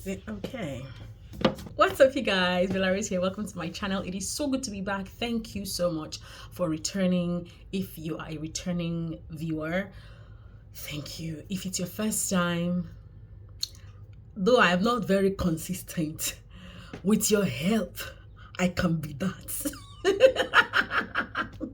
Okay. What's up, you guys? Belarus here. Welcome to my channel. It is so good to be back. Thank you so much for returning. If you are a returning viewer, thank you. If it's your first time, though I am not very consistent, with your help, I can be that.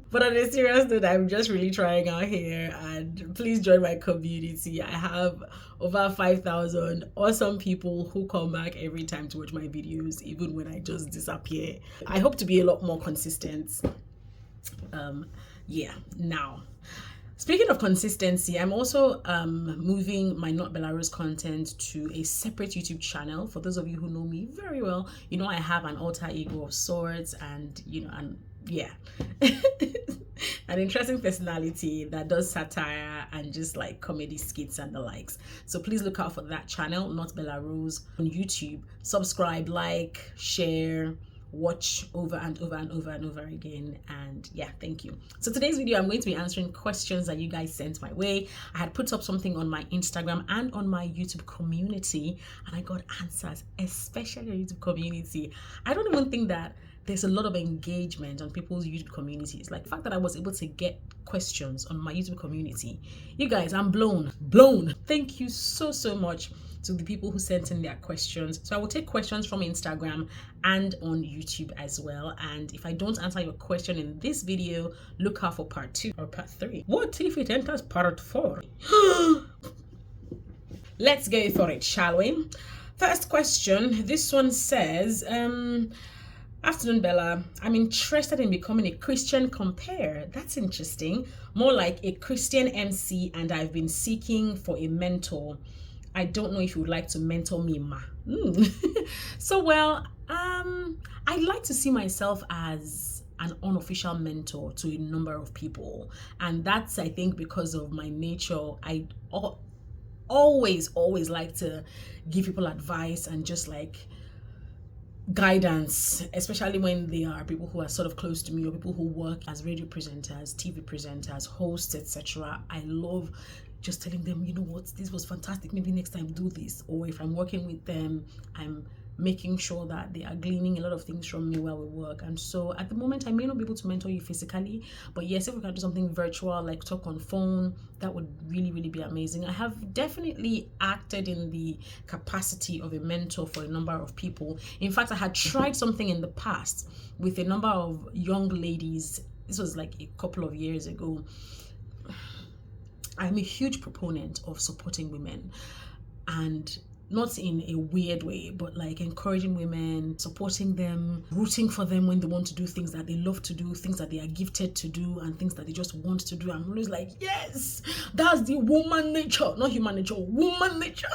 But on a serious note, I'm just really trying out here, and please join my community. I have over 5,000 awesome people who come back every time to watch my videos, even when I just disappear. I hope to be a lot more consistent. Now, speaking of consistency, I'm also moving my Not Belarus content to a separate YouTube channel. For those of you who know me very well, you know I have an alter ego of sorts, and an interesting personality that does satire and just like comedy skits and the likes. So please look out for that channel, Not Belarus, on YouTube. Subscribe, like, share, watch over and over and over and over again. And yeah, thank you. So today's video, I'm going to be answering questions that you guys sent my way. I had put up something on my Instagram and on my YouTube community, and I got answers, especially on YouTube community. I don't even think that there's a lot of engagement on people's YouTube communities. Like the fact that I was able to get questions on my YouTube community. You guys, I'm blown. Thank you so much to the people who sent in their questions. So I will take questions from Instagram and on YouTube as well. And if I don't answer your question in this video, look out for part 2 or part 3. What if it enters part 4? Let's go for it, shall we? First question. This one says, afternoon, Bella. I'm interested in becoming a Christian compare. That's interesting. More like a Christian MC, and I've been seeking for a mentor. I don't know if you would like to mentor me, ma. I'd like to see myself as an unofficial mentor to a number of people. And that's, I think, because of my nature. I always like to give people advice and just like guidance, especially when they are people who are sort of close to me or people who work as radio presenters, TV presenters, hosts, etc. I love just telling them, you know what, this was fantastic, maybe next time do this. Or if I'm working with them, I'm making sure that they are gleaning a lot of things from me while we work. And so at the moment, I may not be able to mentor you physically, but yes, if we can do something virtual, like talk on phone, that would really be amazing. I have definitely acted in the capacity of a mentor for a number of people. In fact, I had tried something in the past with a number of young ladies. This was like a couple of years ago. I'm a huge proponent of supporting women, and not in a weird way, but like encouraging women, supporting them, rooting for them when they want to do things that they love to do, things that they are gifted to do, and things that they just want to do. I'm always like, yes, that's the woman nature, not human nature, woman nature.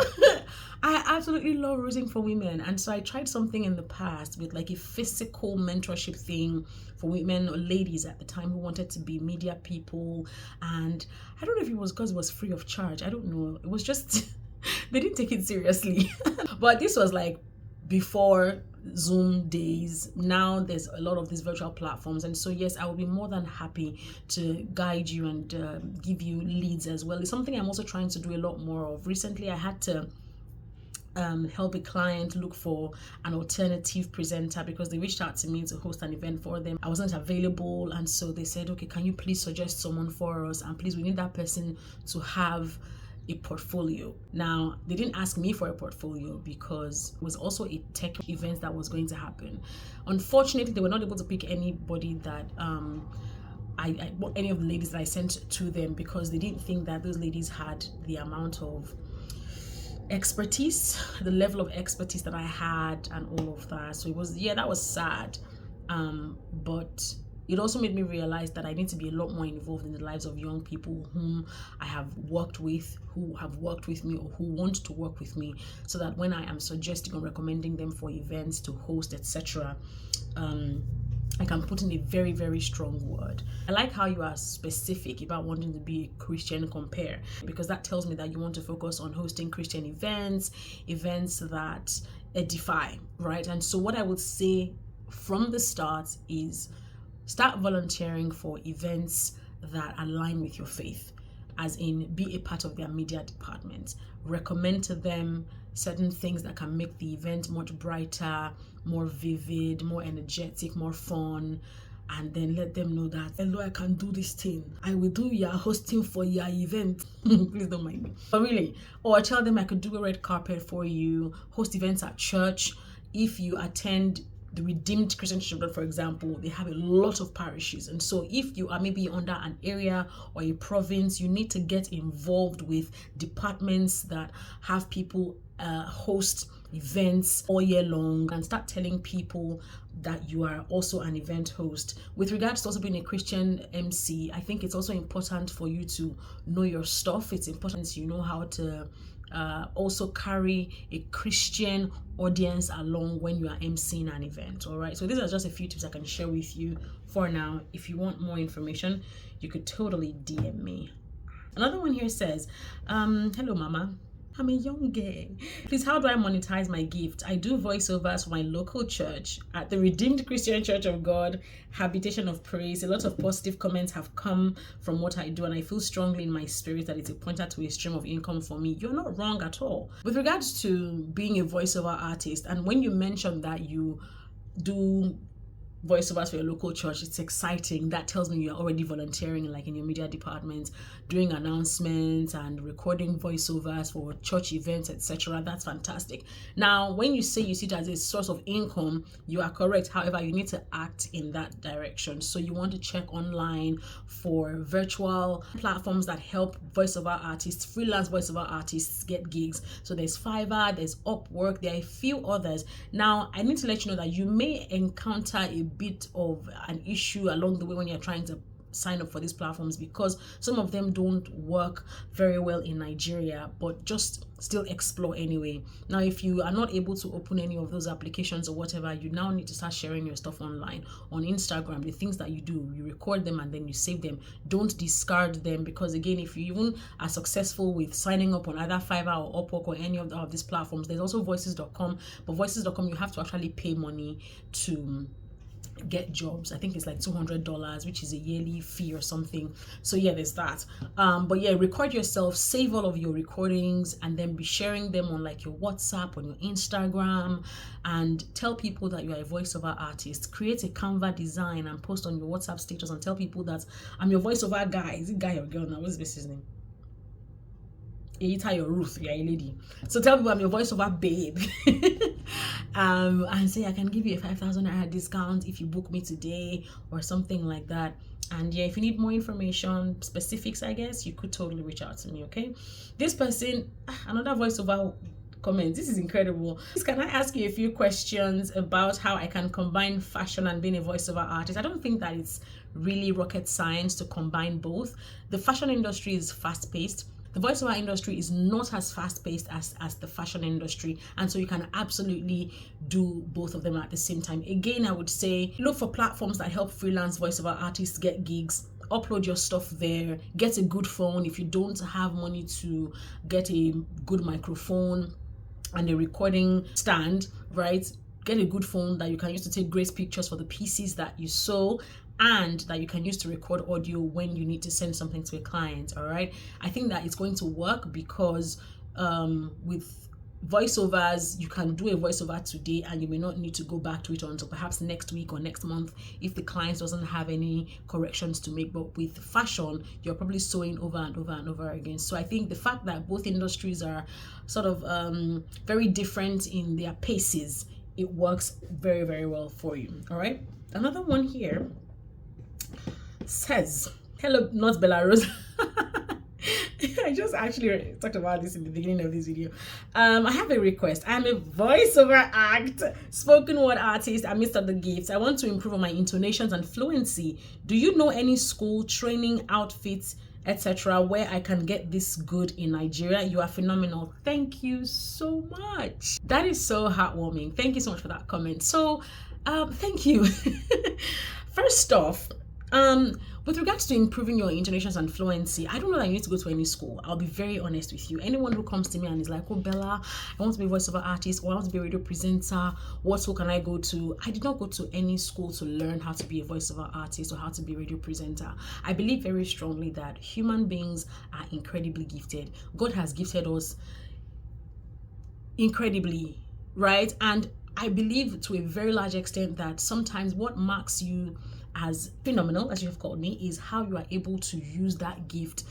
I absolutely love rooting for women. And so I tried something in the past with like a physical mentorship thing for women or ladies at the time who wanted to be media people. And I don't know if it was because it was free of charge. I don't know. It was just they didn't take it seriously. But this was like before Zoom days. Now there's a lot of these virtual platforms, and so yes, I will be more than happy to guide you and give you leads as well. It's something I'm also trying to do a lot more of. Recently I had to help a client look for an alternative presenter because they reached out to me to host an event for them. I wasn't available, and so they said, okay, can you please suggest someone for us, and please, we need that person to have a portfolio. Now, they didn't ask me for a portfolio because it was also a tech event that was going to happen. Unfortunately, they were not able to pick anybody that any of the ladies that I sent to them, because they didn't think that those ladies had the amount of expertise, the level of expertise that I had, and all of that. So it was, that was sad, but it also made me realize that I need to be a lot more involved in the lives of young people whom I have worked with, who have worked with me, or who want to work with me, so that when I am suggesting or recommending them for events to host, etc., I can put in a very strong word. I like how you are specific about wanting to be a Christian compare, because that tells me that you want to focus on hosting Christian events that edify, right? And so what I would say from the start is start volunteering for events that align with your faith. as in be a part of their media department. Recommend to them certain things that can make the event much brighter, more vivid, more energetic, more fun, and then let them know that, hello, I can do this thing. I will do your hosting for your event. Please don't mind me. But really, or tell them I could do a red carpet for you, host events at church. If you attend the Redeemed Christian Church, for example, they have a lot of parishes. And so if you are maybe under an area or a province, you need to get involved with departments that have people host events all year long, and start telling people that you are also an event host. With regards to also being a Christian MC, I think it's also important for you to know your stuff. It's important you know how to also carry a Christian audience along when you are emceeing an event. All right, so these are just a few tips I can share with you for now. If you want more information, you could totally DM me. Another one here says, hello mama, I'm a young girl. Please, how do I monetize my gift? I do voiceovers for my local church at the Redeemed Christian Church of God, Habitation of Praise. A lot of positive comments have come from what I do, and I feel strongly in my spirit that it's a pointer to a stream of income for me. You're not wrong at all. With regards to being a voiceover artist, and when you mentioned that you do voiceovers for your local church, it's exciting. That tells me you're already volunteering like in your media department, doing announcements and recording voiceovers for church events, etc. That's fantastic. Now, when you say you see it as a source of income, you are correct. However, you need to act in that direction. So you want to check online for virtual platforms that help voiceover artists, freelance voiceover artists get gigs. So there's Fiverr, there's Upwork, there are a few others. Now, I need to let you know that you may encounter a bit of an issue along the way when you're trying to sign up for these platforms, because some of them don't work very well in Nigeria, but just still explore anyway. Now, if you are not able to open any of those applications or whatever, you now need to start sharing your stuff online on Instagram. The things that you do, you record them and then you save them. Don't discard them, because again, if you even are successful with signing up on either Fiverr or Upwork or any of these platforms, there's also voices.com, but voices.com you have to actually pay money to get jobs. I think it's like $200, which is a yearly fee or something. So yeah, there's that. But yeah, record yourself, save all of your recordings, and then be sharing them on like your WhatsApp, on your Instagram, and tell people that you are a voiceover artist. Create a Canva design and post on your WhatsApp status and tell people that I'm your voiceover guy. Is it guy or girl now? What's his name? Eita, your Ruth, you're a lady. So tell people I'm your voiceover babe. And say I can give you a 5,000 naira discount if you book me today or something like that. And yeah, if you need more information, specifics, I guess, you could totally reach out to me, okay? This person, another voiceover comment. This is incredible. Can I ask you a few questions about how I can combine fashion and being a voiceover artist? I don't think that it's really rocket science to combine both. The fashion industry is fast-paced. The voiceover industry is not as fast-paced as the fashion industry, and so you can absolutely do both of them at the same time. Again, I would say look for platforms that help freelance voiceover artists get gigs. Upload your stuff there. Get a good phone. If you don't have money to get a good microphone and a recording stand, right? Get a good phone that you can use to take great pictures for the pieces that you sew, and that you can use to record audio when you need to send something to a client. All right, I think that it's going to work because with voiceovers, you can do a voiceover today and you may not need to go back to it until perhaps next week or next month if the client doesn't have any corrections to make. But with fashion, you're probably sewing over and over and over again. So I think the fact that both industries are sort of very different in their paces, it works very, very well for you. All right, another one here says, hello, not Belarus. I just actually talked about this in the beginning of this video. I have a request. I'm a voiceover act, spoken word artist amidst other gifts. I want to improve on my intonations and fluency. Do you know any school, training, outfits, etc., where I can get this good in Nigeria? You are phenomenal. Thank you so much. That is so heartwarming. Thank you so much for that comment. So thank you. First off, With regards to improving your intonations and fluency, I don't know that you need to go to any school. I'll be very honest with you. Anyone who comes to me and is like, oh, Bella, I want to be a voiceover artist, or I want to be a radio presenter, what school can I go to? I did not go to any school to learn how to be a voiceover artist or how to be a radio presenter. I believe very strongly that human beings are incredibly gifted. God has gifted us incredibly, right? And I believe to a very large extent that sometimes what marks you as phenomenal, as you have called me, is how you are able to use that gift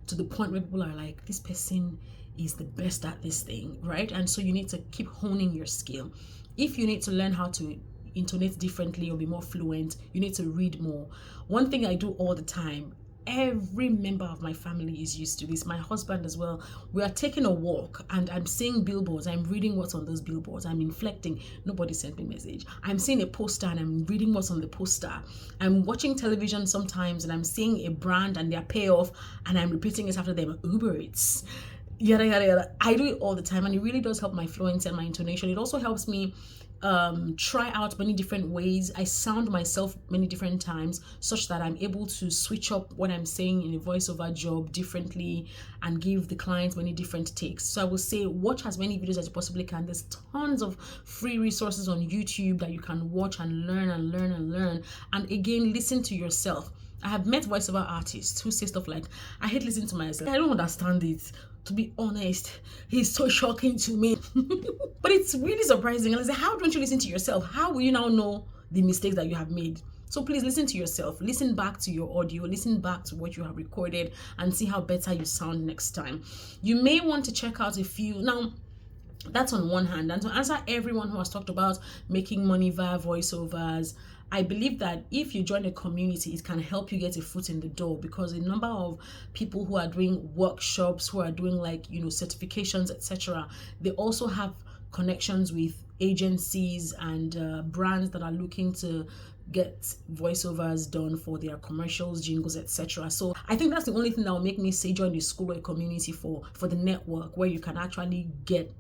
to the point where people are like, this person is the best at this thing, right? And so you need to keep honing your skill. If you need to learn how to intonate differently or be more fluent, you need to read more. One thing I do all the time, every member of my family is used to this, my husband as well. We are taking a walk and I'm seeing billboards, I'm reading what's on those billboards, I'm inflecting, nobody sent me a message. I'm seeing a poster and I'm reading what's on the poster. I'm watching television sometimes and I'm seeing a brand and their payoff and I'm repeating it after them. Uber Eats, yada yada yada. I do it all the time and it really does help my fluency and my intonation. It also helps me try out many different ways. I sound myself many different times such that I'm able to switch up what I'm saying in a voiceover job differently and give the clients many different takes. So I will say watch as many videos as you possibly can. There's tons of free resources on YouTube that you can watch and learn and learn and learn. And again, listen to yourself. I have met voiceover artists who say stuff like, I hate listening to myself. I don't understand it. To be honest, he's so shocking to me. But it's really surprising. And I say, how don't you listen to yourself? How will you now know the mistakes that you have made? So please listen to yourself. Listen back to your audio. Listen back to what you have recorded and see how better you sound next time. You may want to check out a few. Now, that's on one hand. And to answer everyone who has talked about making money via voiceovers, I believe that if you join a community, it can help you get a foot in the door, because a number of people who are doing workshops, who are doing certifications, etc., they also have connections with agencies and brands that are looking to get voiceovers done for their commercials, jingles, etc. So I think that's the only thing that will make me say join the school or a community for the network where you can actually get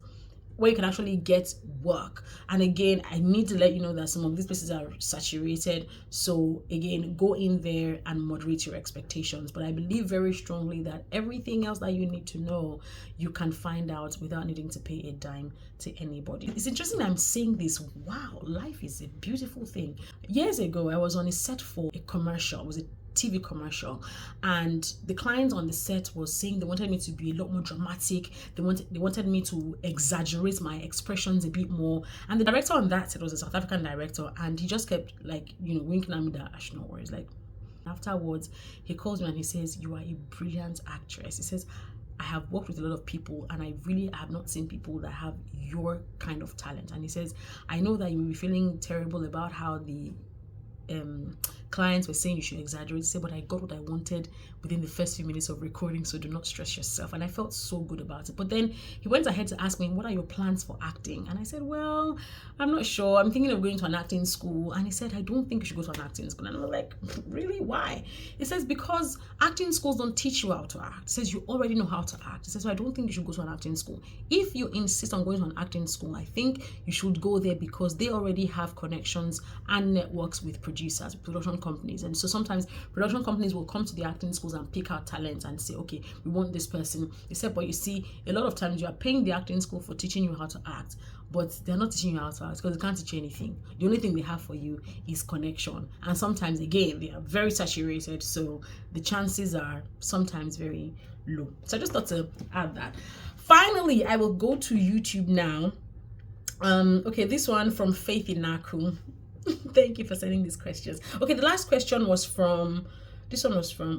work. And again, I need to let you know that some of these places are saturated. So again, go in there and moderate your expectations. But I believe very strongly that everything else that you need to know, you can find out without needing to pay a dime to anybody. It's interesting that I'm saying this. Wow, life is a beautiful thing. Years ago, I was on a set for a commercial. It was a TV commercial, and the clients on the set was saying they wanted me to be a lot more dramatic. They wanted me to exaggerate my expressions a bit more. And the director on that set was a South African director, and he just kept winking at me that no worries. Afterwards, he calls me and he says, "You are a brilliant actress." He says, "I have worked with a lot of people and I really have not seen people that have your kind of talent." And he says, "I know that you will be feeling terrible about how the clients were saying you should exaggerate, say, but I got what I wanted within the first few minutes of recording, so do not stress yourself." And I felt so good about it. But then he went ahead to ask me, "What are your plans for acting?" And I said, "Well, I'm not sure. I'm thinking of going to an acting school." And he said, "I don't think you should go to an acting school." And I was like, "Really? Why?" He says, "Because acting schools don't teach you how to act." He says, "You already know how to act." He says, "So I don't think you should go to an acting school. If you insist on going to an acting school, I think you should go there because they already have connections and networks with producers, production companies. And so sometimes production companies will come to the acting schools and pick out talent and say, okay, we want this person." He said, "But you see, a lot of times you are paying the acting school for teaching you how to act, but they're not teaching you how to act because they can't teach you anything. The only thing they have for you is connection. And sometimes, again, they are very saturated, so the chances are sometimes very low." So I just thought to add that. Finally, I will go to YouTube now. Okay, this one from Faith Inaku. Thank you for sending these questions. Okay, the last question was from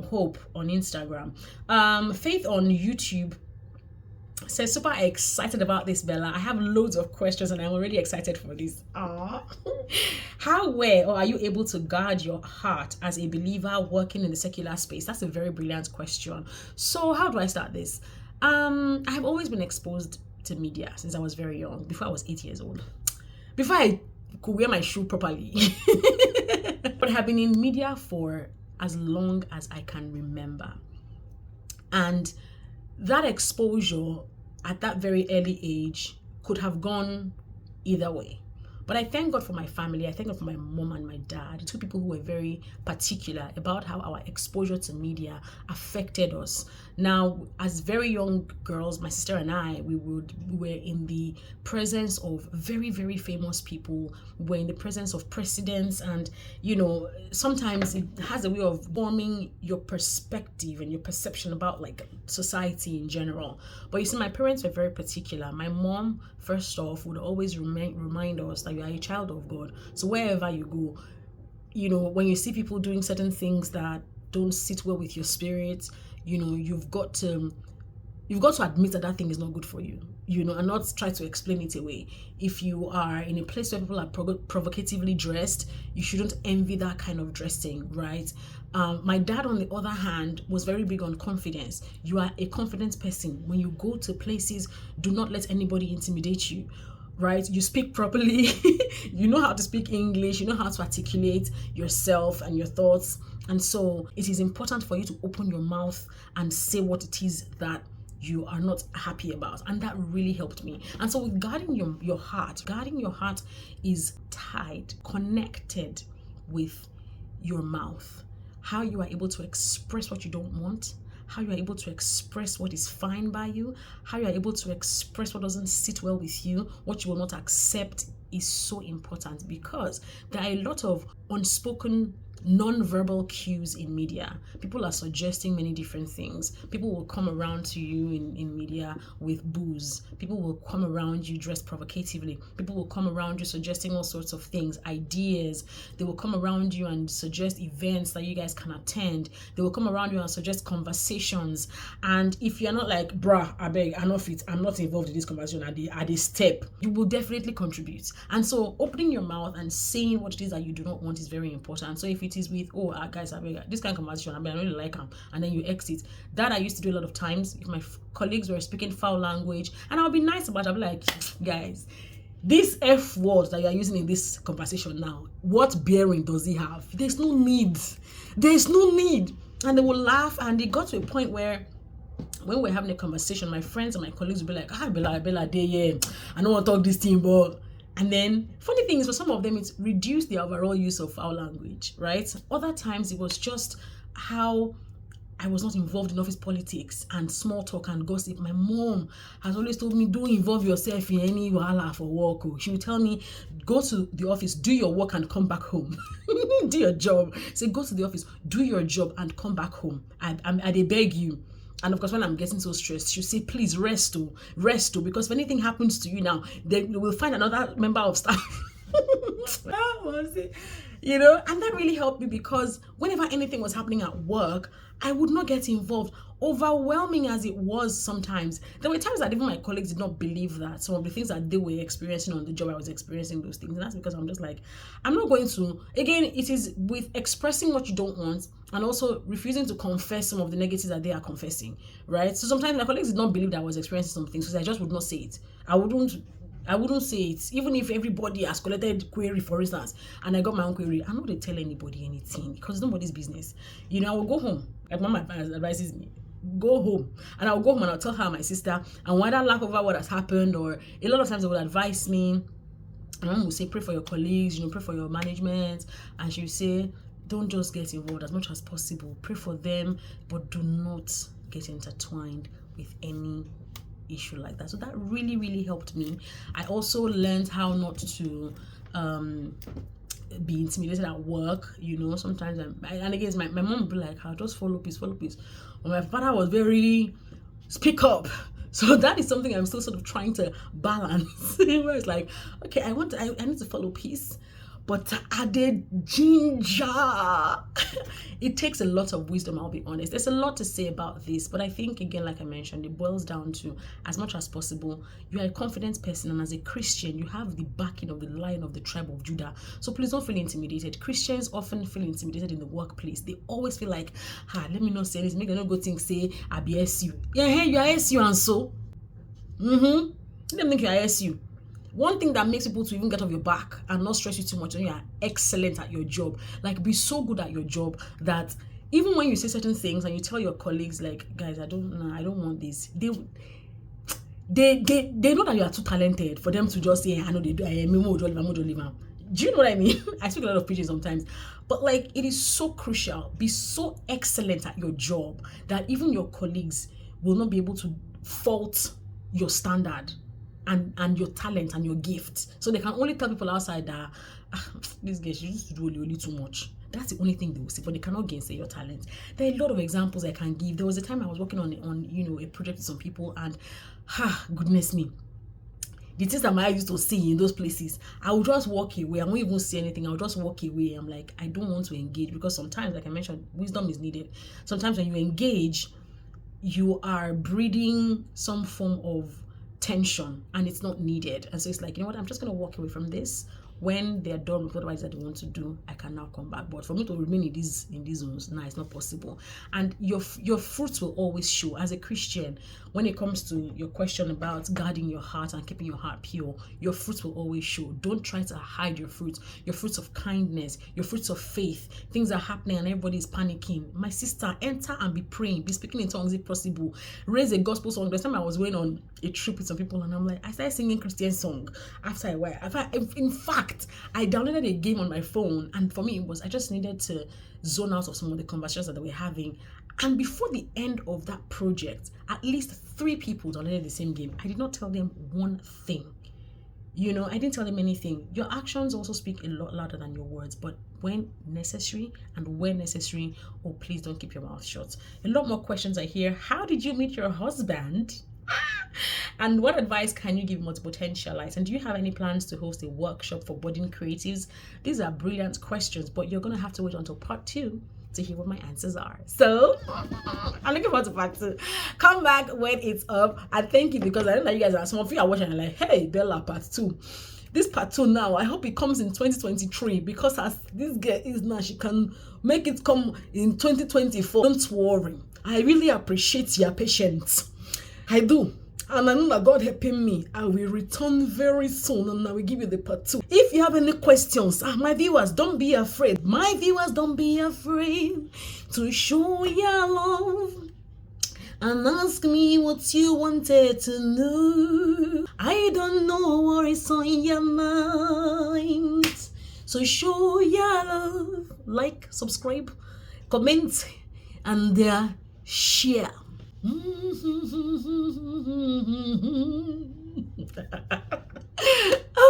Hope on Instagram. Faith on YouTube says, "Super excited about this, Bella. I have loads of questions and I'm already excited for this. How are you able to guard your heart as a believer working in the secular space?" That's a very brilliant question. So how do I start this? I have always been exposed to media since I was very young, before I was 8 years old. Before I could wear my shoe properly. But I have been in media for as long as I can remember. And that exposure at that very early age could have gone either way. But I thank God for my family. I thank God for my mom and my dad, two people who were very particular about how our exposure to media affected us. Now, as very young girls, my sister and I, we were in the presence of very, very famous people. We were in the presence of presidents, and sometimes it has a way of forming your perspective and your perception about like society in general. But you see, my parents were very particular. My mom, first off, would always remind us that you are a child of God. So wherever you go, when you see people doing certain things that don't sit well with your spirit, you've got to admit that thing is not good for you, and not try to explain it away. If you are in a place where people are provocatively dressed, you shouldn't envy that kind of dressing, right? My dad, on the other hand, was very big on confidence. You are a confident person. When you go to places, do not let anybody intimidate you, right? You speak properly, you know how to speak English, you know how to articulate yourself and your thoughts. And so it is important for you to open your mouth and say what it is that you are not happy about. And that really helped me. And so with guarding your heart is connected with your mouth. How you are able to express what you don't want, how you are able to express what is fine by you, how you are able to express what doesn't sit well with you, what you will not accept, is so important, because there are a lot of unspoken non-verbal cues in media. People are suggesting many different things. People will come around to you in media with booze. People will come around you dressed provocatively. People will come around you suggesting all sorts of things, ideas. They will come around you and suggest events that you guys can attend. They will come around you and suggest conversations. And if you're not like, bruh, I beg, I'm not involved in this conversation at this step, you will definitely contribute. And so opening your mouth and saying what it is that you do not want is very important. So if it is with, guys, I mean, this kind of conversation, I mean, I really like them, and then you exit. That I used to do a lot of times if my colleagues were speaking foul language, and I'll be nice about it. I'll be like, guys, this F word that you're using in this conversation now, what bearing does it have? There's no need. And they will laugh, and it got to a point where when we're having a conversation, my friends and my colleagues will be like, Bella, yeah, I don't want to talk this thing, but... And then, funny thing is, for some of them, it's reduced the overall use of foul language, right? Other times, it was just how I was not involved in office politics and small talk and gossip. My mom has always told me, don't involve yourself in any wahala for work. She would tell me, go to the office, do your work and come back home. Do your job. Say, go to the office, do your job and come back home. I they beg you. And of course, when I'm getting so stressed, she'll say, please rest, because if anything happens to you now, then we'll find another member of staff. And that really helped me, because whenever anything was happening at work, I would not get involved. Overwhelming as it was sometimes, there were times that even my colleagues did not believe that some of the things that they were experiencing on the job, I was experiencing those things. And that's because I'm just like, I'm not going to. Again, it is with expressing what you don't want and also refusing to confess some of the negatives that they are confessing, right? So sometimes my colleagues did not believe that I was experiencing some things, because I just would not say it. I wouldn't say it. Even if everybody has collected query, for instance, and I got my own query, I'm not going to tell anybody anything, because it's nobody's business. I will go home. Like Mama advises me, go home. And I'll go home and I'll tell her, my sister, and whether laugh over what has happened, or a lot of times they will advise me. And Mom will say, pray for your colleagues, pray for your management. And she'll say, don't just get involved as much as possible. Pray for them, but do not get intertwined with any issue like that. So that really, really helped me. I also learned how not to be intimidated at work. Sometimes and again, my mom would be like, just follow peace. But my father was very speak up. So that is something I'm still sort of trying to balance. Where it's like, okay, I need to follow peace, but added ginger. It takes a lot of wisdom, I'll be honest. There's a lot to say about this, but I think, again, like I mentioned, it boils down to, as much as possible, you are a confident person, and as a Christian, you have the backing of the Lion of the tribe of Judah. So please don't feel intimidated. Christians often feel intimidated in the workplace. They always feel like, let me not say this, make them not go think, say, I be SU. Yeah, hey, you are SU, and so. Let them think you are SU. One thing that makes people to even get off your back and not stress you too much when you are excellent at your job. Like, be so good at your job that even when you say certain things and you tell your colleagues, like, guys, I don't want this, they know that you are too talented for them to just say, I know they do, I am more. Do you know what I mean? I speak a lot of preaching sometimes, but like, it is so crucial. Be so excellent at your job that even your colleagues will not be able to fault your standard and your talent and your gift. So they can only tell people outside that this girl, she used to do only too much. That's the only thing they will see, but they cannot gainsay your talent. There are a lot of examples I can give. There was a time I was working on a project with some people, and goodness me, the things that I used to see in those places, I would just walk away. I won't even see anything. I would just walk away. I'm like, I don't want to engage, because sometimes, like I mentioned, wisdom is needed. Sometimes when you engage, you are breeding some form of tension, and it's not needed. And so it's like, you know what, I'm just going to walk away from this. When they're done with whatever it is that they want to do, I can now come back. But for me to remain in these zones, nah, it's not possible. And your fruits will always show. As a Christian, when it comes to your question about guarding your heart and keeping your heart pure, your fruits will always show. Don't try to hide your fruits of kindness, your fruits of faith. Things are happening and everybody's panicking. My sister, enter and be praying, be speaking in tongues if possible. Raise a gospel song. The time I was going on a trip with some people, and I'm like, I started singing Christian song after a while. In fact, I downloaded a game on my phone, and for me, I just needed to zone out of some of the conversations that we were having. And before the end of that project, at least 3 people downloaded the same game. I did not tell them one thing. I didn't tell them anything. Your actions also speak a lot louder than your words, but when necessary, oh, please don't keep your mouth shut. A lot more questions I hear. How did you meet your husband? And what advice can you give multiple potentialites? And do you have any plans to host a workshop for budding creatives? These are brilliant questions, but you're going to have to wait until part 2 to hear what my answers are. So I'm looking forward to part 2. Come back when it's up. And thank you, because I know that you guys are, some of you are watching and like, hey, Bella, part 2. This part 2 now, I hope it comes in 2023, because as this girl is now, she can make it come in 2024. Don't worry. I really appreciate your patience. I do. And I know that God helping me. I will return very soon, and I will give you the part 2. If you have any questions, my viewers, don't be afraid. My viewers, don't be afraid to show your love and ask me what you wanted to know. I don't know what is on your mind. So show your love. Like, subscribe, comment, and share. Oh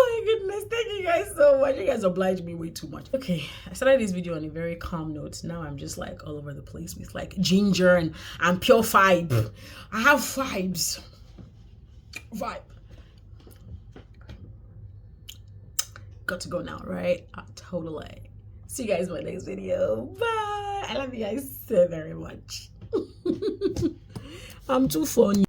my goodness, thank you guys so much. You guys oblige me way too much. Okay, I started this video on a very calm note. Now I'm just like all over the place with like ginger and pure vibe. I have vibes. Got to go now, right? Totally. See you guys in my next video. Bye. I love you guys so very much. I'm too funny.